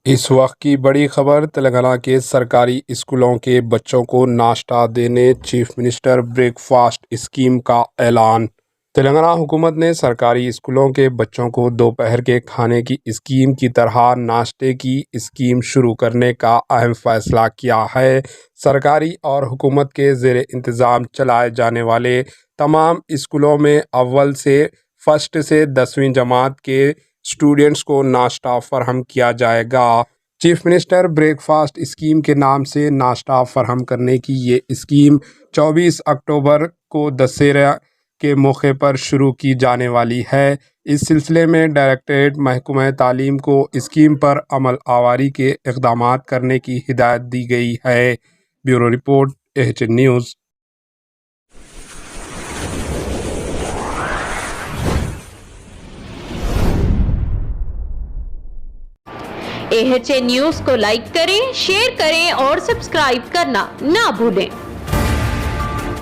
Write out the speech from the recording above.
اس وقت کی بڑی خبر، تلنگانہ کے سرکاری اسکولوں کے بچوں کو ناشتہ دینے چیف منسٹر بریک فاسٹ اسکیم کا اعلان۔ تلنگانہ حکومت نے سرکاری اسکولوں کے بچوں کو دوپہر کے کھانے کی اسکیم کی طرح ناشتے کی اسکیم شروع کرنے کا اہم فیصلہ کیا ہے۔ سرکاری اور حکومت کے زیر انتظام چلائے جانے والے تمام اسکولوں میں اول سے فرسٹ سے 10ویں جماعت کے اسٹوڈنٹس کو ناشتہ فراہم کیا جائے گا۔ چیف منسٹر بریک فاسٹ اسکیم کے نام سے ناشتہ فراہم کرنے کی یہ اسکیم 24 اکتوبر کو دسہرہ کے موقع پر شروع کی جانے والی ہے۔ اس سلسلے میں ڈائریکٹوریٹ محکمہ تعلیم کو اسکیم پر عمل آوری کے اقدامات کرنے کی ہدایت دی گئی ہے۔ Bureau report, AHN news. AHN news کو لائک کریں، شیئر کریں اور سبسکرائب کرنا نہ بھولیں۔